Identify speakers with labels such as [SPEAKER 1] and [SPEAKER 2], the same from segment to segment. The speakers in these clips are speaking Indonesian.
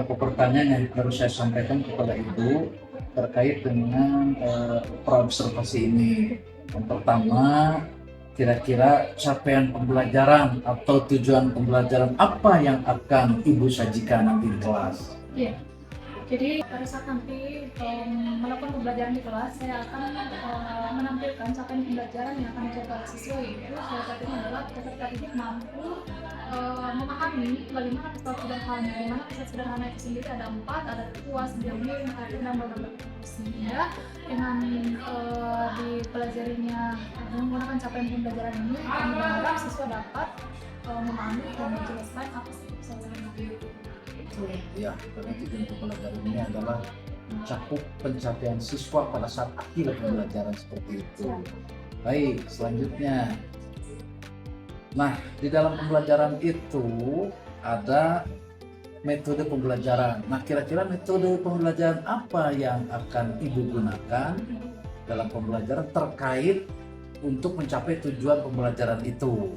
[SPEAKER 1] beberapa pertanyaan yang harus saya sampaikan kepada Ibu terkait dengan praobservasi ini. Yang pertama, kira-kira capaian pembelajaran atau tujuan pembelajaran apa yang akan Ibu sajikan nanti di kelas?
[SPEAKER 2] Iya. Jadi pada saat nanti melakukan pembelajaran di kelas, saya akan menampilkan capaian pembelajaran yang akan dicapai oleh siswa, yaitu salah satunya adalah peserta didik mampu memahami bagaimana pesawat sederhana, di mana pesawat sederhana itu sendiri ada 4, ada kuas, diamin, atur, dan beberapa sehingga dengan dipelajarinya menggunakan capaian pembelajaran ini, kami berharap siswa dapat memahami dan menjelaskan apa sih pesawat sederhana.
[SPEAKER 1] Ya, karena tujuan pembelajaran ini adalah mencakup pencapaian siswa pada saat akhir pembelajaran seperti itu. Baik, selanjutnya. Nah, di dalam pembelajaran itu ada metode pembelajaran. Nah, kira-kira metode pembelajaran apa yang akan Ibu gunakan dalam pembelajaran terkait untuk mencapai tujuan pembelajaran itu?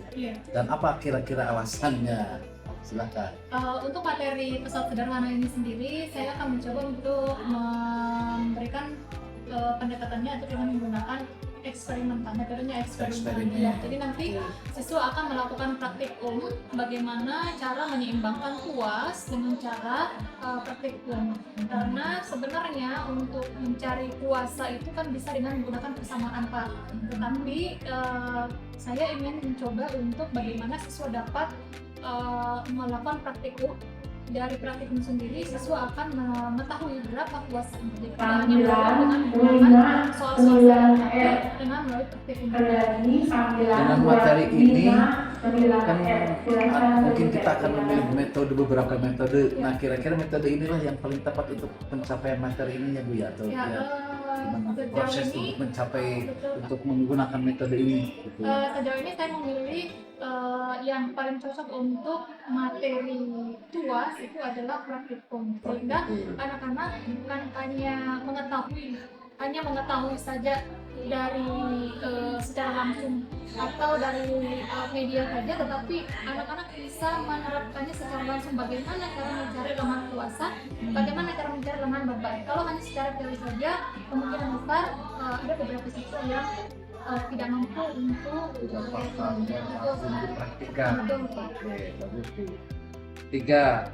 [SPEAKER 1] Dan apa kira-kira alasannya? Silakan.
[SPEAKER 2] Untuk materi pesawat sederhana ini sendiri, saya akan mencoba untuk memberikan pendekatannya itu dengan menggunakan eksperimen, metodenya eksperimen. Ya, jadi nanti siswa akan melakukan praktikum bagaimana cara menyeimbangkan kuas dengan cara praktikum. Karena sebenarnya untuk mencari kuasa itu kan bisa dengan menggunakan persamaan Pak. Tetapi saya ingin mencoba untuk bagaimana siswa dapat melakukan praktikum. Dari praktikum sendiri, siswa akan mengetahui berapa kuasanya. Jadi tidak hanya belajar dengan menggunakan soal-soal dengan melalui praktikum.
[SPEAKER 1] Dengan materi ini kan mungkin kita akan memilih beberapa metode. Nah, kira-kira metode inilah yang paling tepat untuk pencapaian materi ini ya Bu ya? Atau proses untuk mencapai untuk menggunakan metode ini? Gitu.
[SPEAKER 2] Sejauh ini saya memilih yang paling cocok untuk materi tuas itu adalah praktikum, sehingga anak-anak bukan hanya mengetahui saja dari secara langsung atau dari media saja, tetapi anak-anak bisa menerapkannya secara langsung. Bagaimana cara mencari elemen kuasa, bagaimana cara mencari elemen beban. Kalau hanya secara teori saja, kemungkinan besar ada beberapa siswa yang tidak mampu untuk
[SPEAKER 1] praktikan. Oke, bagus Bu. 3.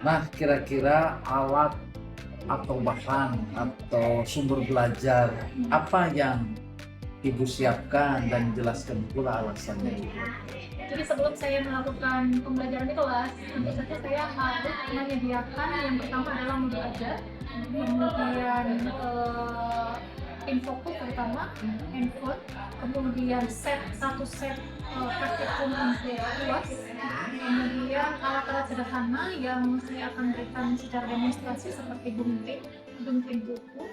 [SPEAKER 1] Nah, kira-kira alat atau bahan atau sumber belajar apa yang Ibu siapkan dan jelaskan pula alasannya.
[SPEAKER 2] Jadi sebelum saya melakukan pembelajaran di kelas, tentu saja saya harus menyediakan yang pertama adalah modul ajar, kemudian infokus terutama handphone, kemudian satu set praktikum untuk kelas, kemudian alat-alat sederhana yang saya akan berikan secara demonstrasi seperti gunting buku,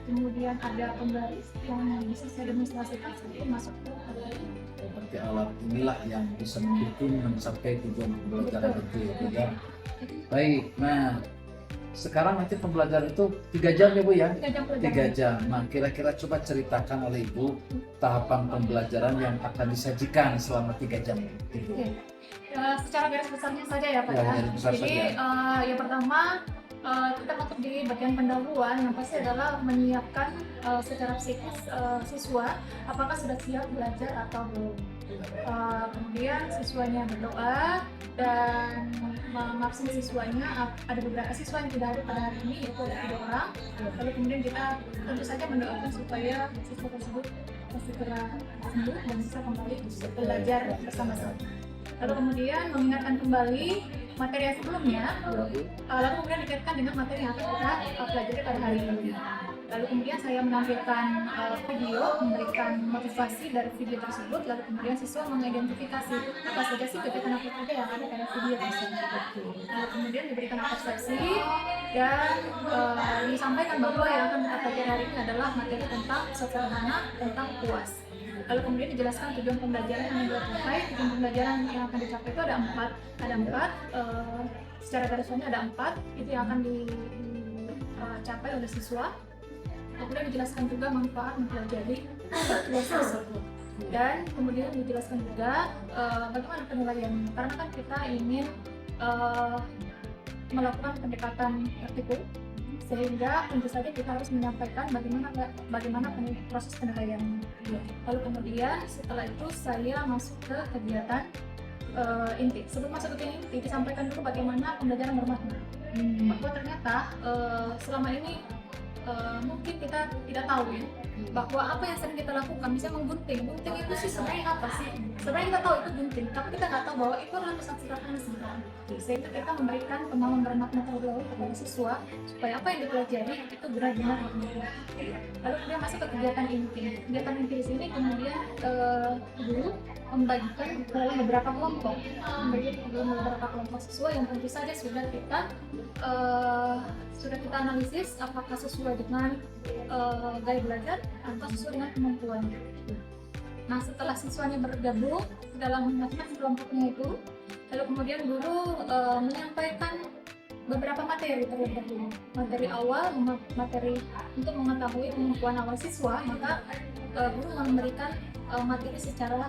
[SPEAKER 2] kemudian ada penggaris yang bisa saya demonstrasikan sebelum masuk ke materi.
[SPEAKER 1] Berarti alat inilah yang bisa mendukung mencapai tujuan pembelajaran itu ya. Baik, nah sekarang nanti pembelajaran itu 3 jam ya Bu ya? 3 jam. Nah, kira-kira coba ceritakan oleh Ibu tahapan pembelajaran yang akan disajikan selama 3 jam itu.
[SPEAKER 2] Secara garis besarnya saja ya Pak ya. Jadi yang pertama kita masuk di bagian pendahuluan yang pasti adalah menyiapkan secara psikis siswa apakah sudah siap belajar atau belum. Kemudian siswanya berdoa dan mengabsen siswanya. Ada beberapa siswa yang tidak hadir pada hari ini, yaitu ada 3 orang. Lalu kemudian kita tentu saja mendoakan supaya siswa tersebut segera sembuh dan bisa kembali belajar bersama-sama. Lalu kemudian mengingatkan kembali materi yang sebelumnya, lalu kemudian dikaitkan dengan materi yang akan kita pelajari pada hari ini. Lalu kemudian saya menampilkan video, memberikan motivasi dari video tersebut, lalu kemudian siswa mengidentifikasi apa saja sih kegiatan apa saja yang ada pada video tersebut. Lalu kemudian diberikan persepsi dan disampaikan bahwa yang akan kita pelajari hari ini adalah materi tentang sederhana tentang kuas. Lalu kemudian dijelaskan tujuan pembelajaran yang dicapai. Tujuan pembelajaran yang akan dicapai itu ada empat. Secara garis besarnya ada 4. Itu yang akan dicapai oleh siswa. Kemudian dijelaskan juga manfaat mempelajari kuas tersebut. Dan kemudian dijelaskan juga bagaimana penilaian. Karena kan kita ingin melakukan pendekatan praktikum, sehingga tentu saja kita harus menyampaikan bagaimana proses penilaian. Lalu kemudian setelah itu saya masuk ke kegiatan inti. Sebelum masuk ke inti, disampaikan dulu bagaimana pembelajaran bermakna. Bahwa ternyata selama ini mungkin kita tidak tahu ya, bahwa apa yang sering kita lakukan bisa menggunting. Gunting itu sih sebenarnya apa sih? Sebenarnya kita tahu itu gunting, tapi kita nggak tahu bahwa itu adalah pesan sederhana sebenarnya. Sehingga kita memberikan pemahaman bermakna terlebih dahulu kepada siswa supaya apa yang dipelajari itu benar-benar bermakna. Lalu kemudian masuk ke kegiatan inti. Kegiatan inti di sini kemudian guru membagikan dalam beberapa kelompok, siswa yang tentu saja sudah kita analisis apakah sesuai dengan gaya belajar atau sesuai dengan kemampuannya. Nah, setelah siswanya bergabung dalam masing-masing kelompoknya itu, lalu kemudian guru menyampaikan beberapa materi terlebih dahulu. Materi awal, materi untuk mengetahui kemampuan awal siswa, maka guru memberikan materi secara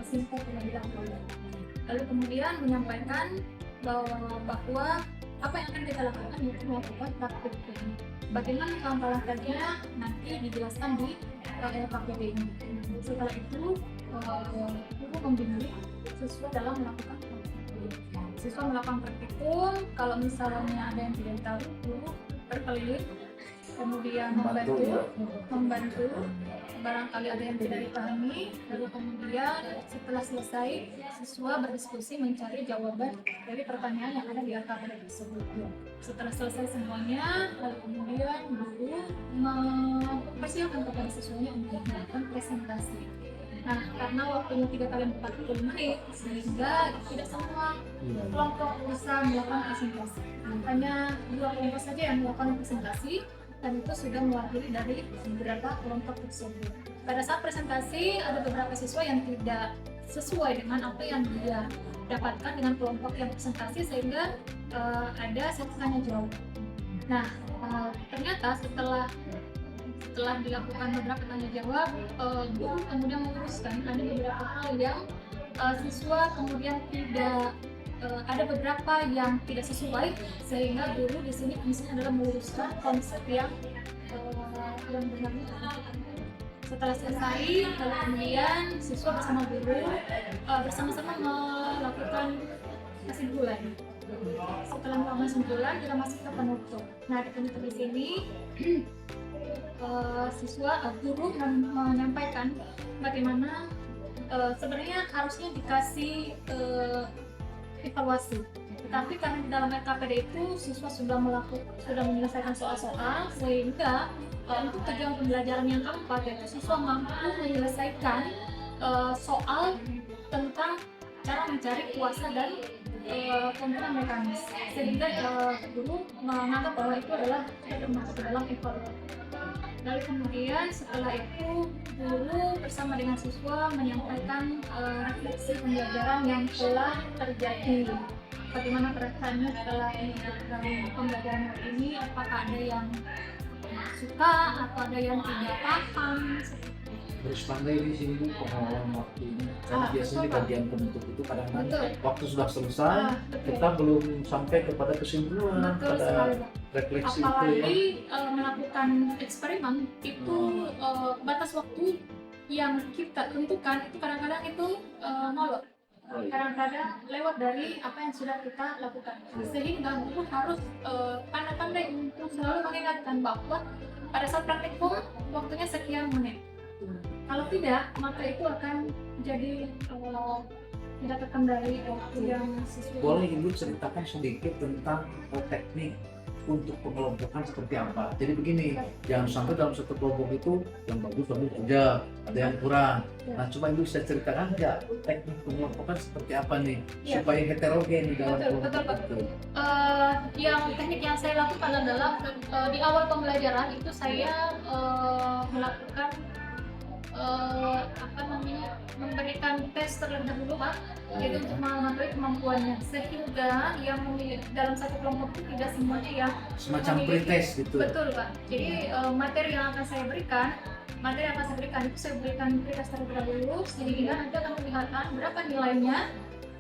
[SPEAKER 2] singkat terlebih dahulu. Lalu kemudian menyampaikan bahwa apa yang akan kita lakukan yaitu melakukan praktikum. Bagaimana langkah-langkahnya nanti dijelaskan di KPD ini. Setelah itu guru membimbing siswa dalam melakukan praktikum. Siswa melakukan praktikum, kalau misalnya ada yang tidak tahu, guru berkeliling kemudian membantu barangkali ada yang tidak dipahami, lalu kemudian setelah selesai siswa berdiskusi mencari jawaban dari pertanyaan yang ada di RKPD tersebut. Setelah selesai semuanya, lalu kemudian guru mempersiapkan kepada siswanya untuk melakukan presentasi. Nah, karena waktunya 3x40 menit, sehingga tidak semua kelompok bisa melakukan presentasi. Hanya 2 kelompok saja yang melakukan presentasi, dan itu sudah mewakili dari beberapa kelompok tersebut. Pada saat presentasi, ada beberapa siswa yang tidak sesuai dengan apa yang dia dapatkan dengan kelompok yang presentasi, sehingga ada sesi tanya jawab. Nah, ternyata setelah dilakukan beberapa tanya jawab, guru kemudian meluruskan ada beberapa hal yang siswa kemudian tidak ada beberapa yang tidak sesuai, sehingga guru di sini fungsinya adalah meluruskan konsep yang benarnya. Setelah selesai, lalu kemudian siswa bersama guru bersama-sama melakukan kesimpulan. Setelah melakukan kesimpulan, kita masuk ke penutup. Nah, di penutup di sini guru menyampaikan bagaimana sebenarnya harusnya dikasih evaluasi, tetapi karena di dalam RKPD itu siswa sudah menyelesaikan soal-soal, sehingga untuk tujuan pembelajaran yang keempat yaitu siswa mampu menyelesaikan soal tentang cara mencari kuasa dan komponen mekanis, sehingga guru menganggap bahwa itu adalah termasuk dalam evaluasi. Lalu kemudian setelah itu guru bersama dengan siswa menyampaikan refleksi pembelajaran yang telah terjadi. Bagaimana perasaannya setelah pembelajaran hari ini? Apakah ada yang suka atau ada yang tidak paham?
[SPEAKER 1] Harus pandai di sini Bu pengalaman waktu ini. Karena biasanya di kajian penutup itu kadang-kadang waktu sudah selesai, kita belum sampai kepada kesimpulan, pada refleksi
[SPEAKER 2] apalagi
[SPEAKER 1] itu ya.
[SPEAKER 2] Melakukan eksperimen itu batas waktu yang kita tentukan itu kadang-kadang itu molor, kadang-kadang lewat dari apa yang sudah kita lakukan, sehingga guru harus pandai-pandai untuk selalu mengingatkan bahwa pada saat praktikum waktunya sekian menit. Kalau tidak, maka itu akan jadi tidak terkendali waktu yang sesuai.
[SPEAKER 1] Boleh Ibu ceritakan sedikit tentang teknik untuk pengelompokan seperti apa? Jadi begini, jangan sampai dalam satu kelompok itu yang bagus aja, ada yang kurang. Nah, coba Ibu bisa ceritakan nggak teknik pengelompokan seperti apa nih supaya heterogen di dalam kelompok itu?
[SPEAKER 2] Yang teknik yang saya lakukan adalah di awal pembelajaran itu saya melakukan memberikan tes terlebih dahulu Pak, jadi untuk mengetahui kemampuannya, sehingga yang dalam satu kelompok itu tidak semuanya yang
[SPEAKER 1] semacam pretest gitu.
[SPEAKER 2] Betul Pak. Jadi materi yang akan saya berikan itu saya berikan pretest terlebih dahulu, sehingga nanti akan kelihatan berapa nilainya.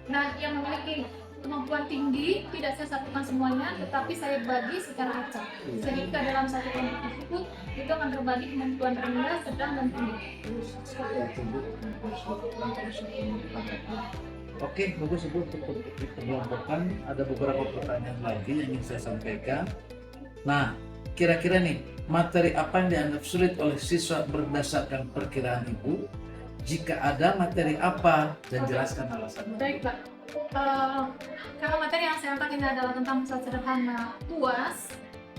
[SPEAKER 2] Nah, yang memiliki kemampuan tinggi tidak saya satukan semuanya, tetapi saya bagi secara acak. Sehingga dalam satu kelompok tersebut itu akan terbagi kemampuan rendah, sedang, dan tinggi.
[SPEAKER 1] Oke, bagus Ibu untuk pengelompokan. Ada beberapa pertanyaan lagi yang ingin saya sampaikan. Nah, kira-kira nih, materi apa yang dianggap sulit oleh siswa berdasarkan perkiraan Ibu? Jika ada materi apa, dan jelaskan alasannya.
[SPEAKER 2] Baik Pak, karena materi yang saya angkat ini adalah tentang misal sederhana puas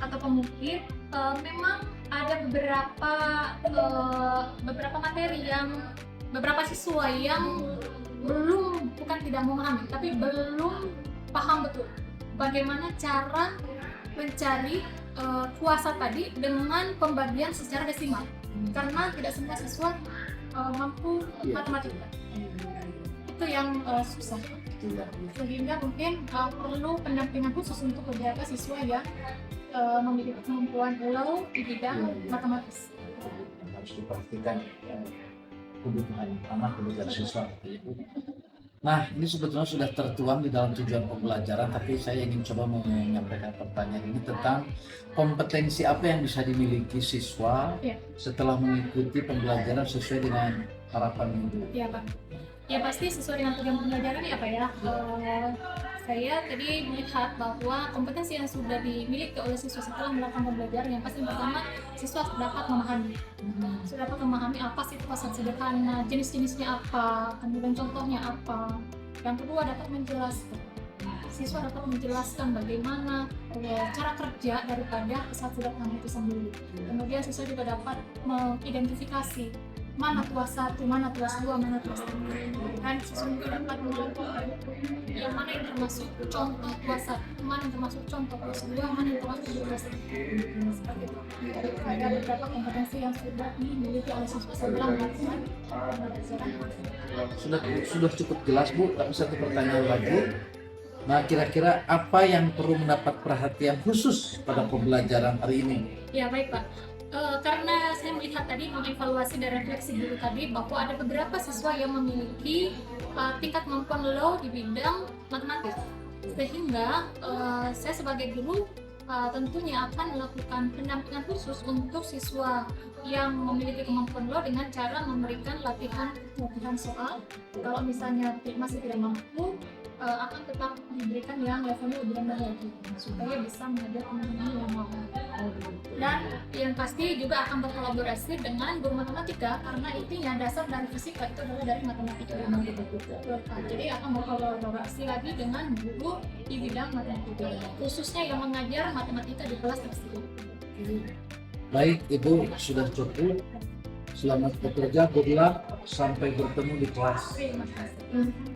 [SPEAKER 2] atau pemukir, memang ada beberapa materi yang beberapa siswa yang bukan tidak memahami, tapi belum paham betul bagaimana cara mencari puasa tadi dengan pembagian secara desimal, karena tidak semua siswa mampu matematika. Itu yang susah, sehingga mungkin perlu pendampingan khusus untuk beberapa siswa yang memiliki kemampuan low di bidang matematis.
[SPEAKER 1] Harus diperhatikan kebutuhan anak, kebutuhan siswa. Nah, ini sebetulnya sudah tertuang di dalam tujuan pembelajaran, tapi saya ingin coba menyampaikan pertanyaan ini tentang kompetensi apa yang bisa dimiliki siswa setelah mengikuti pembelajaran sesuai dengan harapan Ibu.
[SPEAKER 2] Ya Pak, ya pasti sesuai dengan tujuan pembelajaran ya Pak ya. Saya tadi melihat bahwa kompetensi yang sudah dimiliki oleh siswa setelah melakukan pembelajaran, yang pasti pertama siswa dapat memahami apa sih puasa sederhana, jenis-jenisnya apa, kemudian contohnya apa. Yang kedua, dapat menjelaskan. Siswa dapat menjelaskan bagaimana cara kerja daripada pesawat sederhana itu sendiri. Kemudian siswa juga dapat mengidentifikasi mana tuas 1, mana tuas 2, mana tuas 3. Dan siswa juga dapat melakukan yang mana yang termasuk contoh tuas 1, mana yang termasuk contoh tuas 2, mana yang termasuk tuas 3. Seperti itu. Ada beberapa kompetensi yang sudah dimiliki oleh siswa sebelum melakukan pembelajaran.
[SPEAKER 1] Sudah cukup jelas Bu, tapi satu pertanyaan lagi. Nah, kira-kira apa yang perlu mendapat perhatian khusus pada pembelajaran hari ini?
[SPEAKER 2] Ya baik Pak, karena saya melihat tadi mengevaluasi dan refleksi dulu tadi bahwa ada beberapa siswa yang memiliki tingkat kemampuan low di bidang matematik, sehingga saya sebagai guru tentunya akan melakukan pendampingan khusus untuk siswa yang memiliki kemampuan low dengan cara memberikan latihan soal. Kalau misalnya masih tidak mampu, akan tetap diberikan yang levelnya lebih rendah lagi supaya bisa mengajar teman-teman yang mampu. Dan yang pasti juga akan berkolaborasi dengan guru matematika, karena intinya dasar dari fisika itu adalah dari matematika. Jadi akan berkolaborasi lagi dengan guru di bidang matematika, khususnya yang mengajar matematika di kelas tersebut.
[SPEAKER 1] Baik Ibu, sudah cukup. Selamat bekerja, good luck, sampai bertemu di kelas.
[SPEAKER 2] Terima kasih.